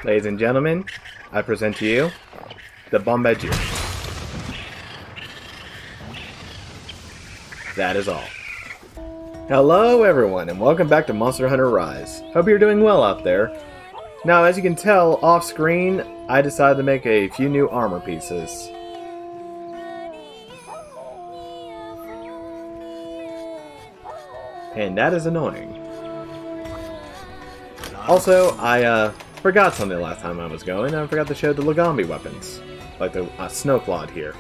Ladies and gentlemen, I present to you the Bombardier. That is all. Hello everyone, and welcome back to Monster Hunter Rise. Hope you're doing well out there. Now, as you can tell, off screen, I decided to make a few new armor pieces. And that is annoying. Also, I forgot something last time I was going. I forgot to show the Lagambi weapons. Like the Snowclawed here.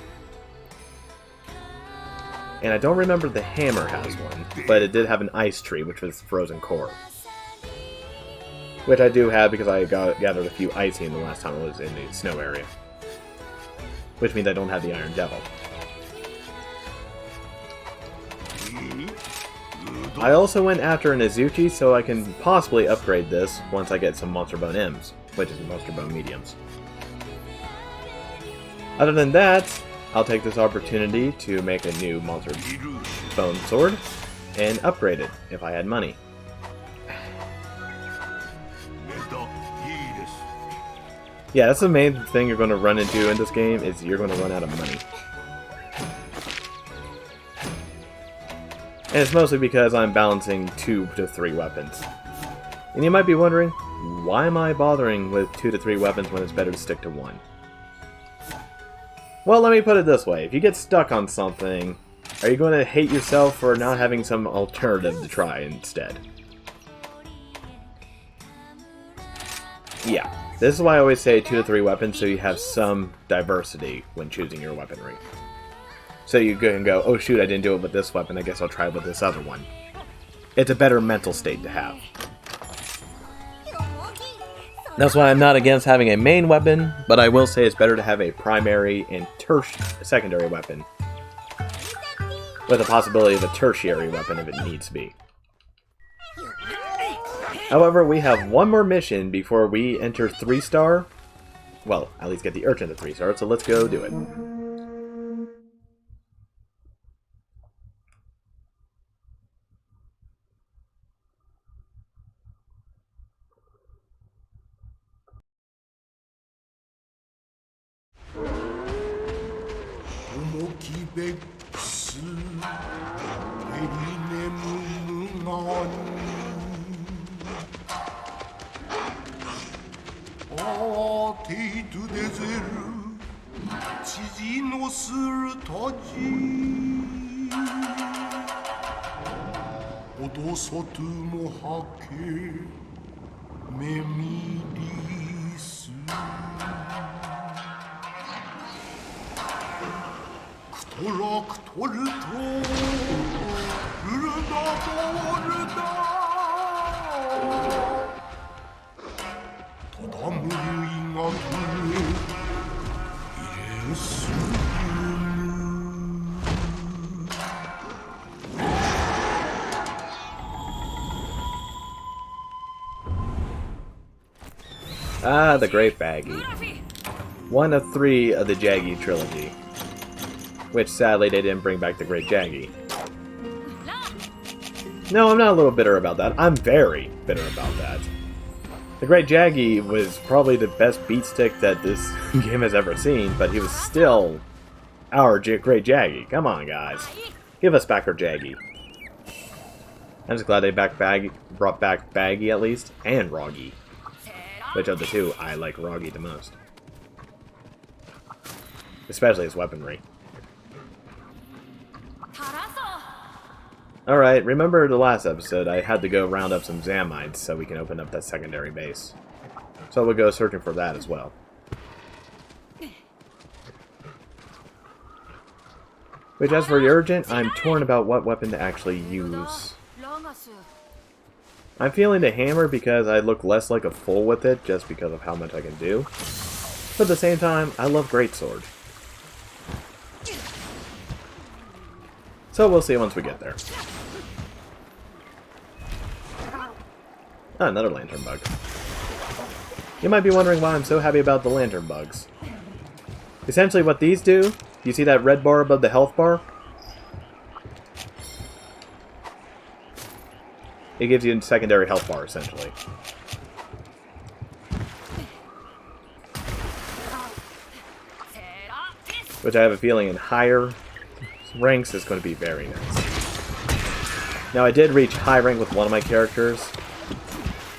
And I don't remember the hammer has one, but it did have an ice tree, which was frozen core. Which I do have because I gathered a few icy in the last time I was in the snow area. Which means I don't have the Iron Devil. I also went after an Azuchi so I can possibly upgrade this once I get some Monster Bone M's, which is Monster Bone Mediums. Other than that, I'll take this opportunity to make a new Monster Bone Sword and upgrade it if I had money. Yeah, that's the main thing you're going to run into in this game, is you're going to run out of money. And it's mostly because I'm balancing 2 to 3 weapons. And you might be wondering, why am I bothering with 2 to 3 weapons when it's better to stick to 1? Well, let me put it this way. If you get stuck on something, are you going to hate yourself for not having some alternative to try instead? Yeah, this is why I always say 2 to 3 weapons, so you have some diversity when choosing your weaponry. So you can go, oh shoot, I didn't do it with this weapon, I guess I'll try it with this other one. It's a better mental state to have. That's why I'm not against having a main weapon, but I will say it's better to have a primary and secondary weapon. With the possibility of a tertiary weapon if it needs to be. However, we have one more mission before we enter 3-star. Well, at least get the urchin to 3-star, so let's go do it. Ah, the Great Baggy. One of 3 of the Jaggy trilogy. Which, sadly, they didn't bring back the Great Jaggy. No, I'm not a little bitter about that. I'm very bitter about that. The Great Jaggy was probably the best beatstick that this game has ever seen, but he was still our Great Jaggy. Come on, guys. Give us back our Jaggy. I'm just glad they brought back Baggy, at least, and Roggy. Which of the two, I like Roggy the most. Especially his weaponry. Alright, remember the last episode, I had to go round up some Zamites so we can open up that secondary base. So we'll go searching for that as well. Which, as for the Urgent, I'm torn about what weapon to actually use. I'm feeling the hammer because I look less like a fool with it, just because of how much I can do. But at the same time, I love Greatsword. So we'll see once we get there. Ah, another lantern bug. You might be wondering why I'm so happy about the lantern bugs. Essentially what these do, you see that red bar above the health bar? It gives you a secondary health bar, essentially. which I have a feeling in higher ranks is going to be very nice. Now, I did reach high rank with one of my characters,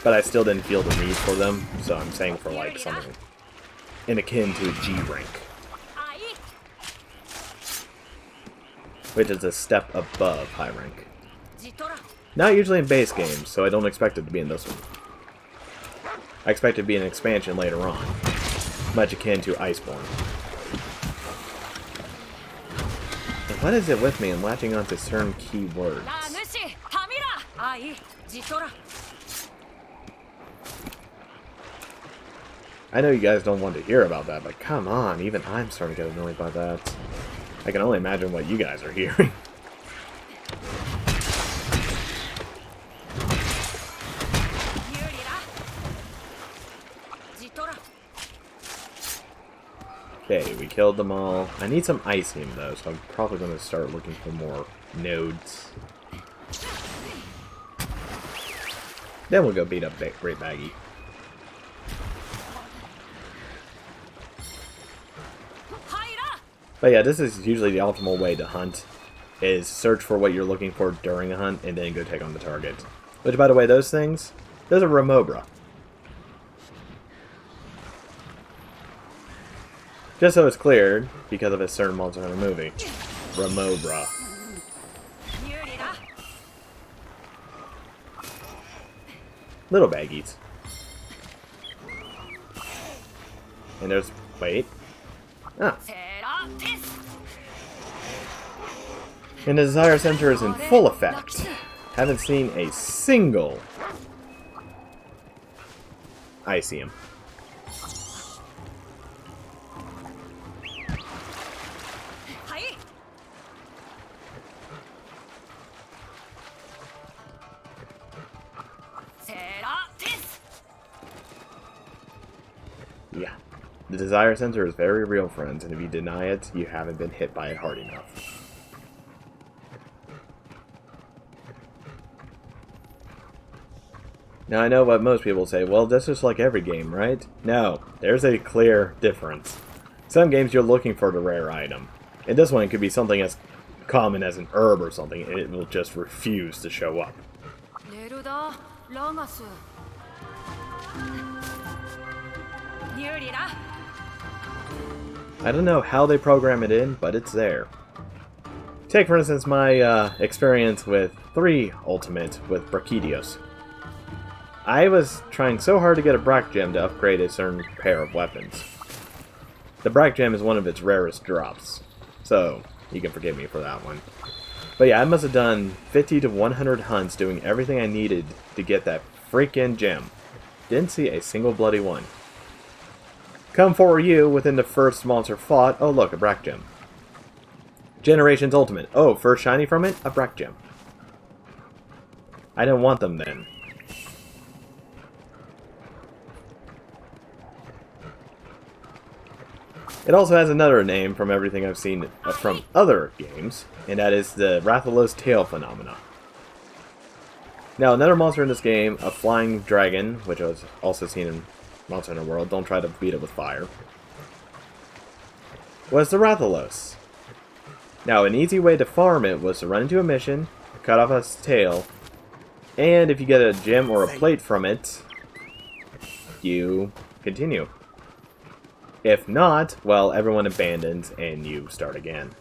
but I still didn't feel the need for them, so I'm saying for like something in akin to G rank, which is a step above high rank. Not usually in base games, so I don't expect it to be in this one. I expect it to be an expansion later on, much akin to Iceborne. And what is it with me in latching onto certain keywords? I know you guys don't want to hear about that, but come on, even I'm starting to get annoyed by that. I can only imagine what you guys are hearing. Okay, we killed them all. I need some icing though, so I'm probably going to start looking for more nodes. Then we'll go beat up Great Baggy. But yeah, this is usually the optimal way to hunt, is search for what you're looking for during a hunt, and then go take on the target. Which, by the way, those are Remobra. Just so it's clear, because of a certain monster in the movie. Remobra. Little baggies. And there's... wait. Ah. And the Desire Center is in full effect. Haven't seen a single Icium. Yeah. The Desire Center is very real, friends, and if you deny it, you haven't been hit by it hard enough. Now, I know what most people say, well, that's just like every game, right? No, there's a clear difference. Some games you're looking for the rare item. In this one, it could be something as common as an herb or something, and it will just refuse to show up. I don't know how they program it in, but it's there. Take, for instance, my experience with 3 Ultimate with Brachidios. I was trying so hard to get a Brack Gem to upgrade a certain pair of weapons. The Brack Gem is one of its rarest drops, so you can forgive me for that one. But yeah, I must have done 50 to 100 hunts doing everything I needed to get that freaking gem. Didn't see a single bloody one. Come for you within the first monster fought. Oh look, a Brack Gem. Generations Ultimate. Oh, first shiny from it? A Brack Gem. I didn't want them then. It also has another name from everything I've seen from other games, and that is the Rathalos Tail Phenomena. Now, another monster in this game, a flying dragon, which I was also seen in Monster Hunter World, don't try to beat it with fire, was the Rathalos. Now, an easy way to farm it was to run into a mission, cut off its tail, and if you get a gem or a plate from it, you continue. If not, well, everyone abandons and you start again.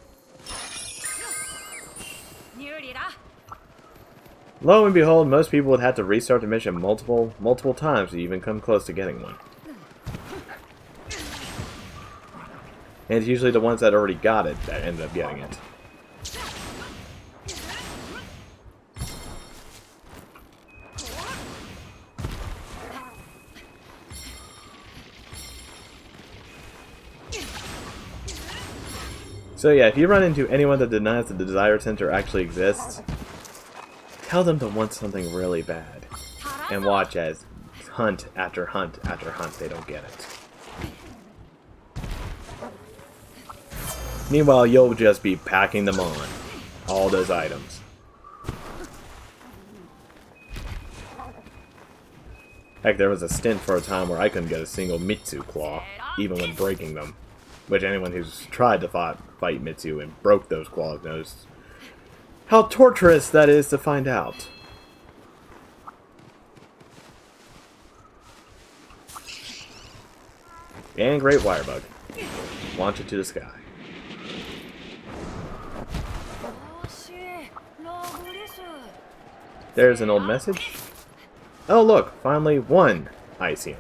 Lo and behold, most people would have to restart the mission multiple times to even come close to getting one. And it's usually the ones that already got it that ended up getting it. So yeah, if you run into anyone that denies that the Desire Center actually exists, tell them to want something really bad. And watch as hunt after hunt after hunt, they don't get it. Meanwhile, you'll just be packing them on. All those items. Heck, there was a stint for a time where I couldn't get a single Mitsu Claw, even when breaking them. Which anyone who's tried to fight Mitsu and broke those claws knows how torturous that is to find out. And Great Wirebug. Launch it to the sky. There's an old message. Oh look, finally one Icium.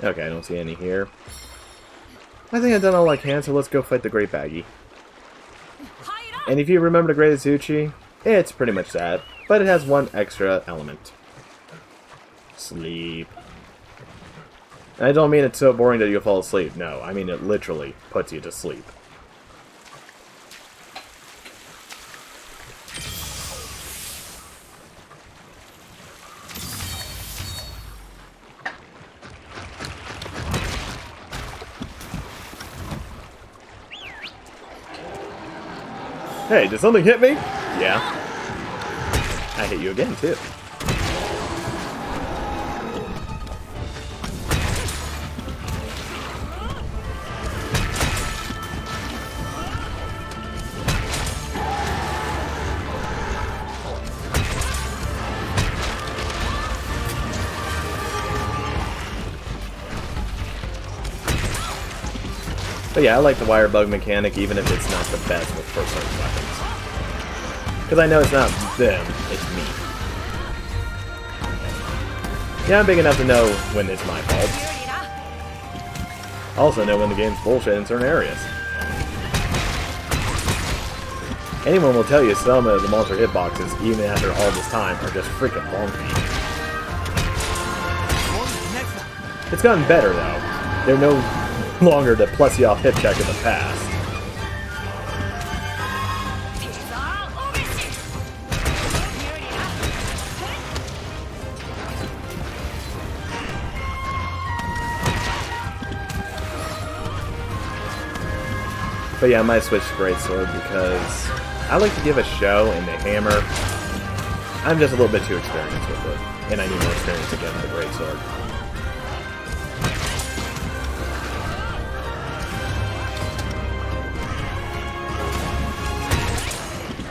Okay, I don't see any here. I think I've done all I can, so let's go fight the Great Baggy. And if you remember the Great Azuchi, it's pretty much that, but it has one extra element. Sleep. And I don't mean it's so boring that you'll fall asleep. No, I mean it literally puts you to sleep. Hey, did something hit me? Yeah. I hit you again, too. But yeah, I like the wire bug mechanic, even if it's not the best with first-person weapons. Because I know it's not them, it's me. Yeah, I'm big enough to know when it's my fault. I also know when the game's bullshit in certain areas. Anyone will tell you some of the monster hitboxes, even after all this time, are just freaking wonky. It's gotten better, though. They're no longer the plus you off hit check of the past. But yeah, I might switch to Greatsword because I like to give a show, and the hammer, I'm just a little bit too experienced with it, and I need more experience to get into the Greatsword.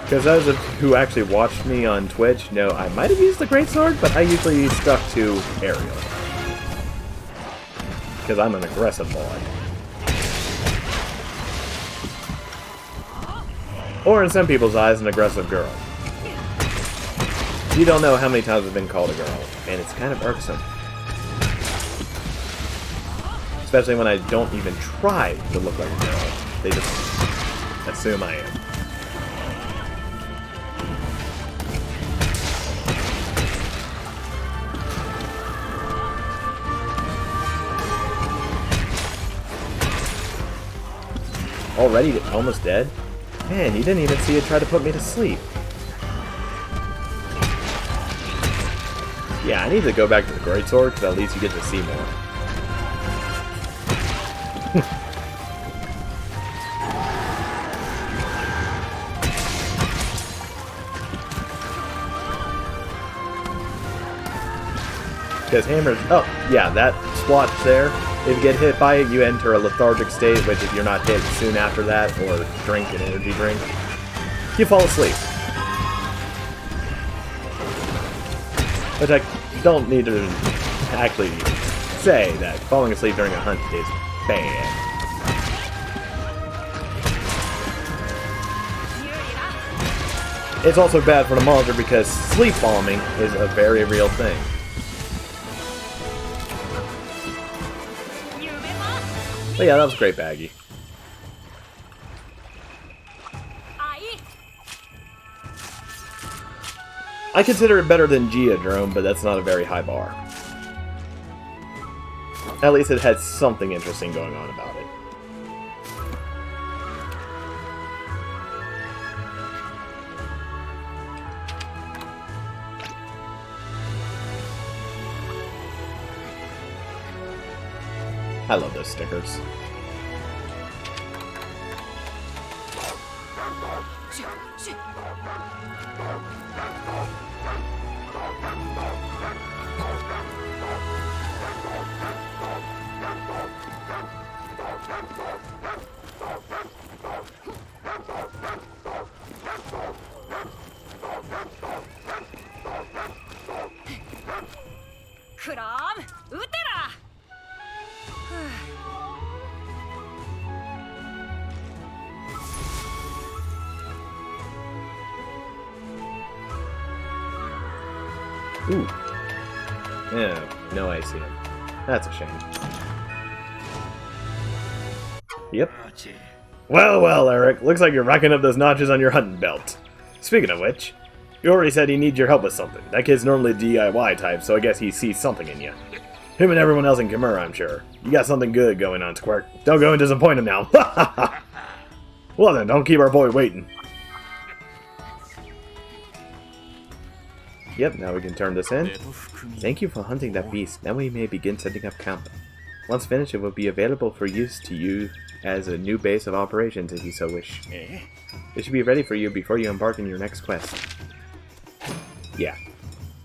Because those who actually watched me on Twitch know I might have used the Greatsword, but I usually stuck to aerial. Because I'm an aggressive boy. Or in some people's eyes, an aggressive girl. You don't know how many times I've been called a girl, and it's kind of irksome. Especially when I don't even try to look like a girl. They just assume I am. Already almost dead? Man, you didn't even see it try to put me to sleep. Yeah, I need to go back to the Greatsword, because at least you get to see more. Because hammers... Oh, yeah, that splotch there. If you get hit by it, you enter a lethargic state, which if you're not hit soon after that, or drink an energy drink, you fall asleep. Which I don't need to actually say that falling asleep during a hunt is bad. It's also bad for the monster because sleep bombing is a very real thing. But yeah, that was great, Baggy. I consider it better than Geodrome, but that's not a very high bar. At least it had something interesting going on about it. I love those stickers. Ooh. Yeah, no ICM. That's a shame. Yep. Well, well, Eric. Looks like you're racking up those notches on your hunting belt. Speaking of which, you already said he needs your help with something. That kid's normally DIY type, so I guess he sees something in you. Him and everyone else in Kimura, I'm sure. You got something good going on, Squirt. Don't go and disappoint him now. Well then, don't keep our boy waiting. Yep, now we can turn this in. Thank you for hunting that beast. Now we may begin setting up camp. Once finished, it will be available for use to you as a new base of operations if you so wish. It should be ready for you before you embark on your next quest. Yeah.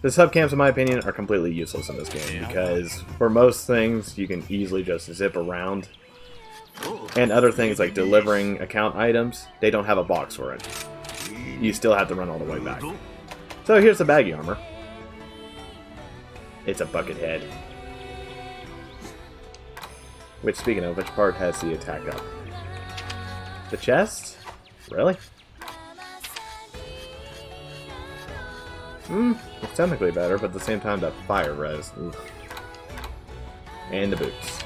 The subcamps, in my opinion, are completely useless in this game, because for most things, you can easily just zip around. And other things like delivering account items, they don't have a box for it. You still have to run all the way back. So here's the baggy armor. It's a bucket head. Which, speaking of, which part has the attack up? The chest? Really? It's technically better, but at the same time, that fire res. Oof. And the boots.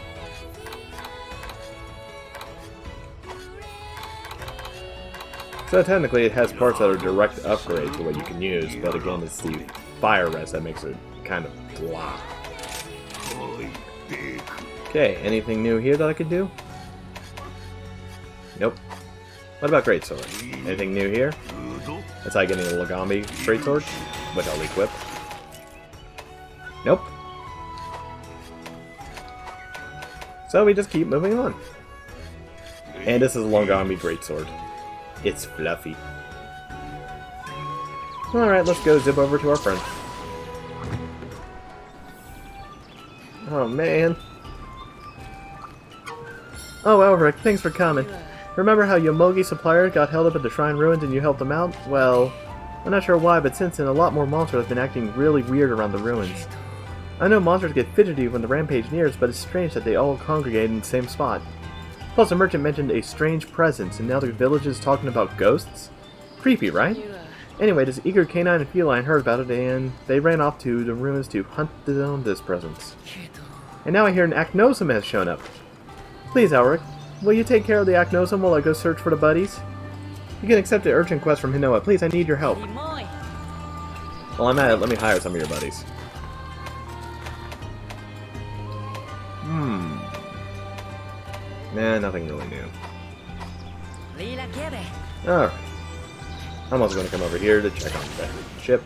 So technically, it has parts that are direct upgrade to what you can use, but again, it's the fire res that makes it kind of blah. Okay, anything new here that I could do? Nope. What about greatsword? Anything new here? That's like getting a Lagami greatsword, which I'll equip. Nope. So we just keep moving on. And this is a Lagami greatsword. It's fluffy. Alright, let's go zip over to our friend. Oh man. Oh, Elric, thanks for coming. Remember how Yomogi's supplier got held up at the shrine ruins and you helped them out? Well, I'm not sure why, but since then a lot more monsters have been acting really weird around the ruins. I know monsters get fidgety when the rampage nears, but it's strange that they all congregate in the same spot. Plus, the merchant mentioned a strange presence, and now the village is talking about ghosts? Creepy, right? Anyway, this eager canine and feline heard about it, and they ran off to the ruins to hunt down this presence. And now I hear an Acnosum has shown up. Please, Elric, will you take care of the Acnosum while I go search for the buddies? You can accept the urgent quest from Hinoa. Please, I need your help. While I'm at it, let me hire some of your buddies. Nah, nothing really new. Alright. I'm also going to come over here to check on the ship.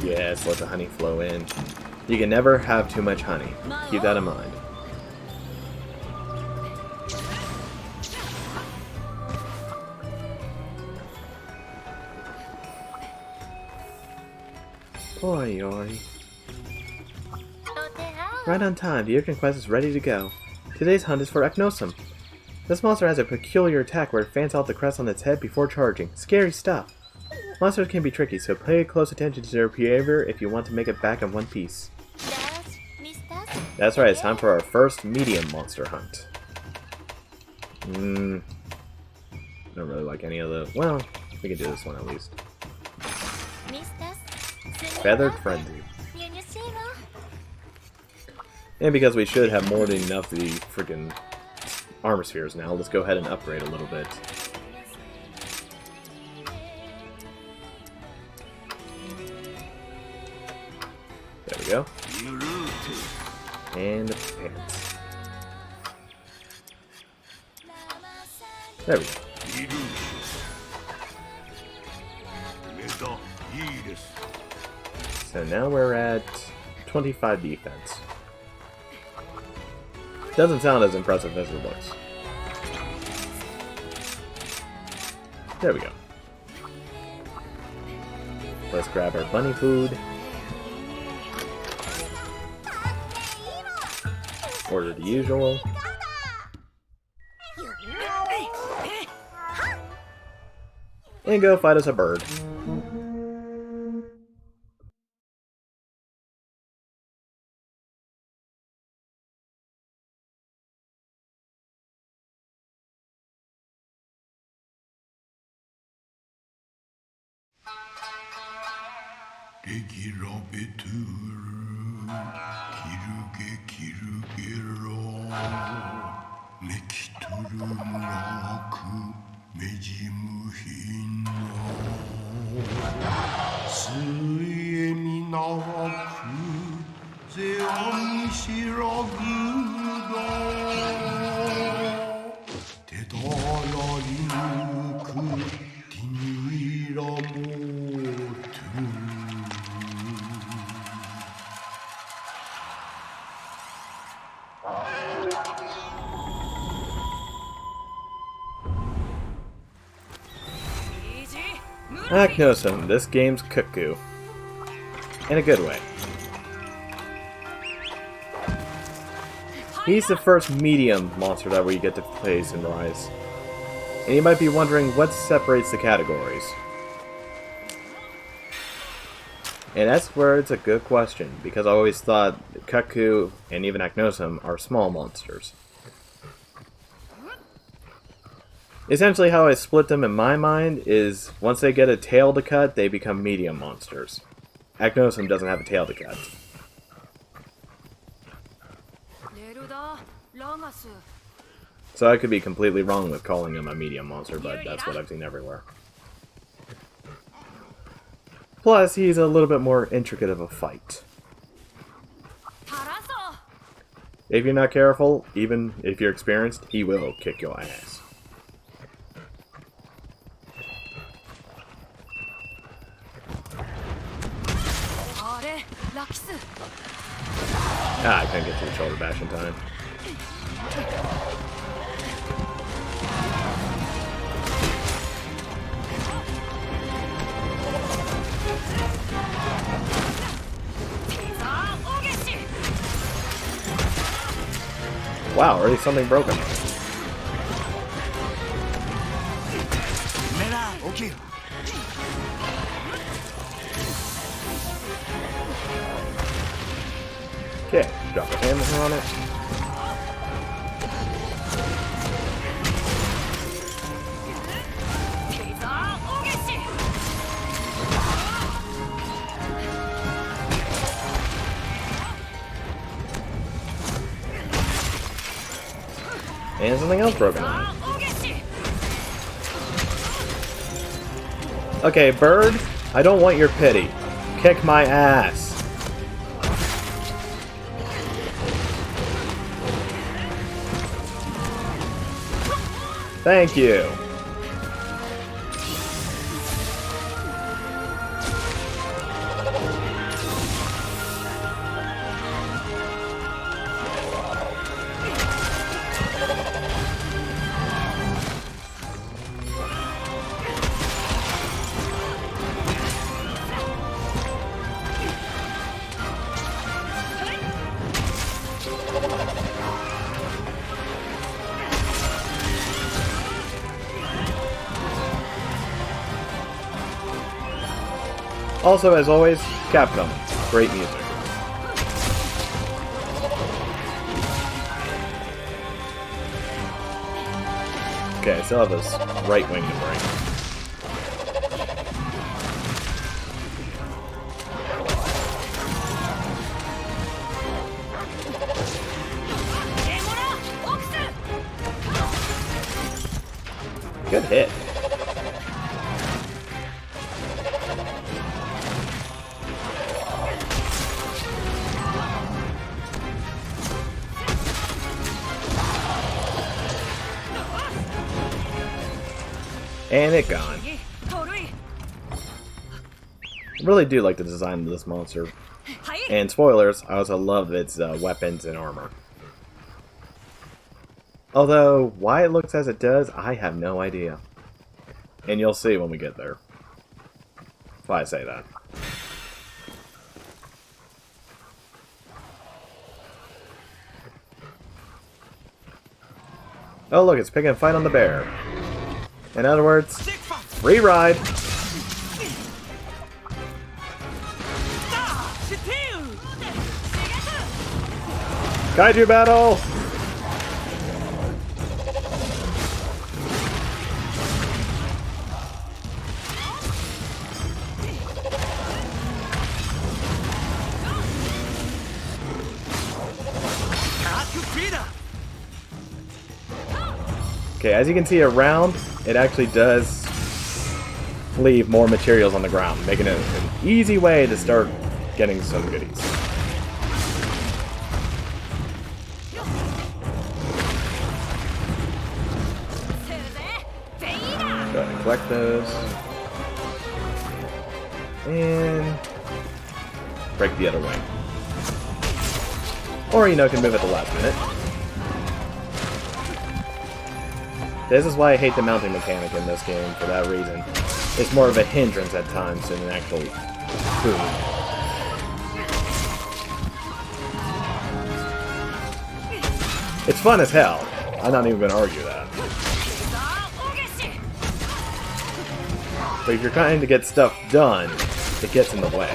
Yes, let the honey flow in. You can never have too much honey. Keep that in mind. Oi, oi. Right on time, the urgent quest is ready to go. Today's hunt is for Acnosum. This monster has a peculiar attack where it fans out the crest on its head before charging. Scary stuff. Monsters can be tricky, so pay close attention to their behavior if you want to make it back in one piece. That's right, it's time for our first medium monster hunt. Don't really like any of the... Well, we can do this one at least. Feathered Frenzy. And because we should have more than enough of the freaking armor spheres now, let's go ahead and upgrade a little bit. There we go. And the pants. There we go. So now we're at 25 defense. Doesn't sound as impressive as it looks. There we go. Let's grab our bunny food. Order the usual. And go fight us a bird. Aknosum, this game's cuckoo. In a good way. He's the first medium monster that we get to face in Rise. And you might be wondering what separates the categories. And that's where it's a good question, because I always thought Cuckoo and even Aknosum are small monsters. Essentially how I split them in my mind is, once they get a tail to cut, they become medium monsters. Aknosum doesn't have a tail to cut. So I could be completely wrong with calling him a medium monster, but that's what I've seen everywhere. Plus, he's a little bit more intricate of a fight. If you're not careful, even if you're experienced, he will kick your ass. Ah, I couldn't get to the shoulder bash in time. Wow, already something broken. Okay, drop a hammer on it. And something else broken on it. Okay, bird, I don't want your pity. Kick my ass. Thank you. Also, as always, Capcom. Great music. Okay, I still have this right wing to bring. Good hit. And it gone. I really do like the design of this monster. And spoilers, I also love its weapons and armor. Although, why it looks as it does, I have no idea. And you'll see when we get there. That's why I say that. Oh look, it's picking a fight on the bear. In other words, free ride! Kaiju battle! Okay, as you can see around, it actually does leave more materials on the ground, making it an easy way to start getting some goodies. Go ahead and collect those. And break the other wing. Or, you know, can move at the last minute. This is why I hate the mounting mechanic in this game, for that reason. It's more of a hindrance at times than an actual boon. It's fun as hell. I'm not even going to argue that. But if you're trying to get stuff done, it gets in the way.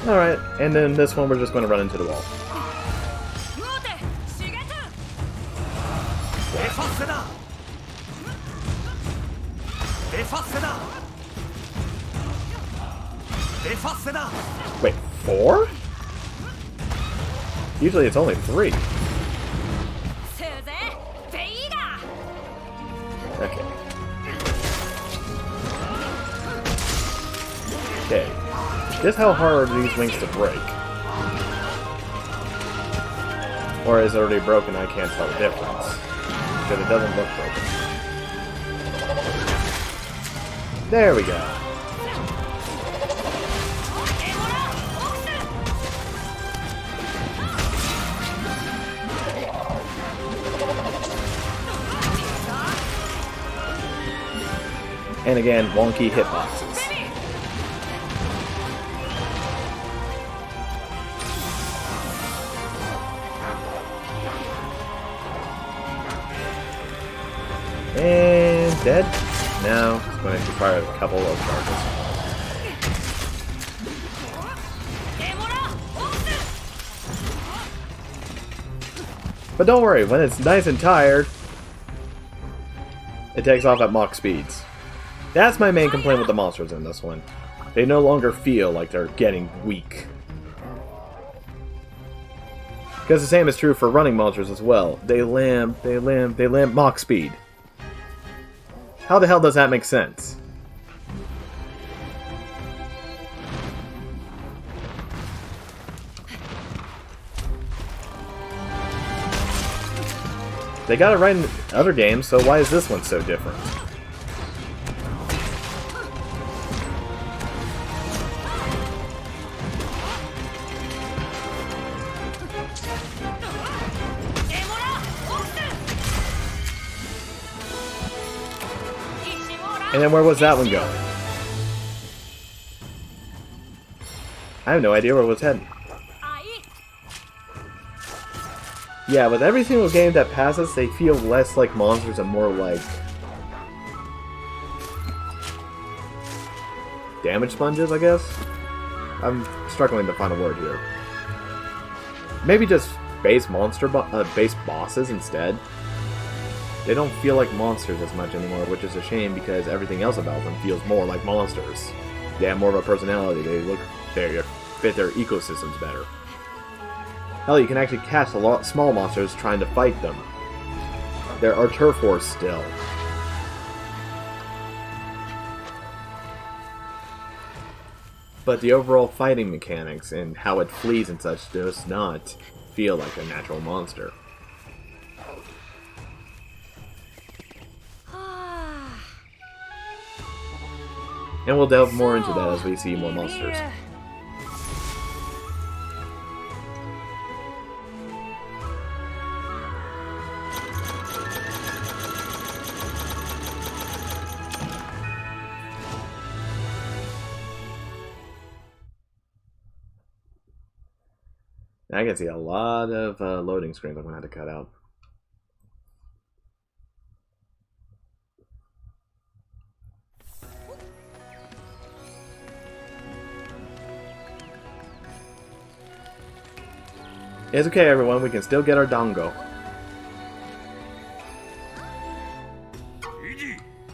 Alright, and then this one we're just going to run into the wall. Wait, 4? Usually it's only 3. Okay. Okay. Just how hard are these wings to break? Or is it already broken? I can't tell the difference. Because it doesn't look broken. There we go. And again, wonky hitboxes. And dead? Now it's going to require a couple of charges. But don't worry, when it's nice and tired, it takes off at Mach speeds. That's my main complaint with the monsters in this one. They no longer feel like they're getting weak. Because the same is true for running monsters as well. They limp Mach speed. How the hell does that make sense? They got it right in other games, so why is this one so different? And then where was that one going? I have no idea where it was heading. Yeah, with every single game that passes, they feel less like monsters and more like damage sponges, I guess? I'm struggling to find a word here. Maybe just base base bosses instead. They don't feel like monsters as much anymore, which is a shame because everything else about them feels more like monsters. They have more of a personality. They fit their ecosystems better. Hell, you can actually catch a lot small monsters trying to fight them. There are turf wars still. But the overall fighting mechanics and how it flees and such does not feel like a natural monster. And we'll delve more into that as we see more monsters. I can see a lot of loading screens I'm going to have to cut out. It's okay, everyone. We can still get our dongo.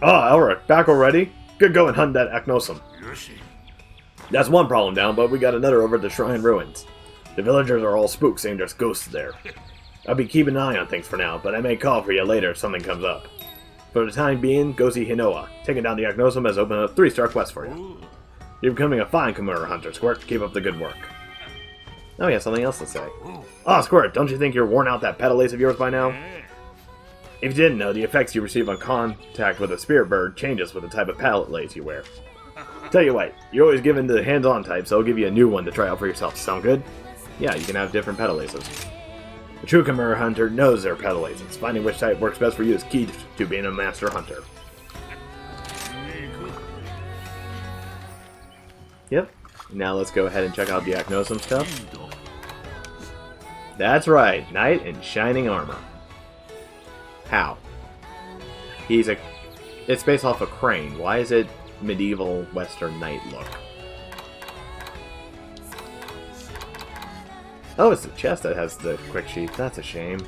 Ah, Elric, back already? Good going hunt that Acnosum. That's one problem down, but we got another over at the Shrine Ruins. The villagers are all spooked saying there's ghosts there. I'll be keeping an eye on things for now, but I may call for you later if something comes up. For the time being, go see Hinoa. Taking down the Acnosum has opened a 3-star quest for you. You're becoming a fine Chimera hunter, Squirt. Keep up the good work. Oh, he has something else to say. Ah, Squirt, don't you think you're worn out that pedal lace of yours by now? If you didn't know, the effects you receive on contact with a spirit bird changes with the type of pallet lace you wear. Tell you what, you're always given the hands-on type, so I'll give you a new one to try out for yourself. Sound good? Yeah, you can have different pedal laces. The true Chimera hunter knows their pedal laces. Finding which type works best for you is key to being a master hunter. Yep. Now let's go ahead and check out the Acnosum stuff. That's right, knight in shining armor. How? It's based off a crane. Why is it medieval western knight look? Oh, it's the chest that has the quick sheath. That's a shame.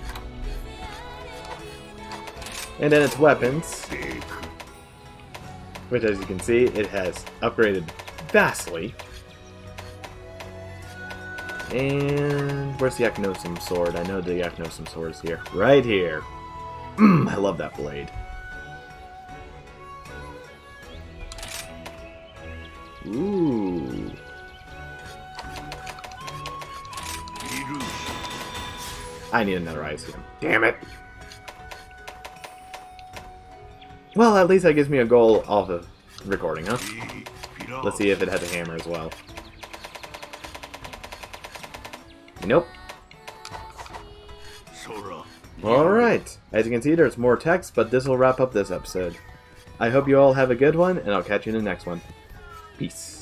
And then its weapons, which as you can see, it has upgraded vastly. And where's the Acnosum sword? I know the Acnosum sword is here. Right here. I love that blade. Ooh. I need another ice gem. Damn it. Well, at least that gives me a goal off of recording, huh? Let's see if it has a hammer as well. Nope. Alright. As you can see, there's more text, but this will wrap up this episode. I hope you all have a good one, and I'll catch you in the next one. Peace.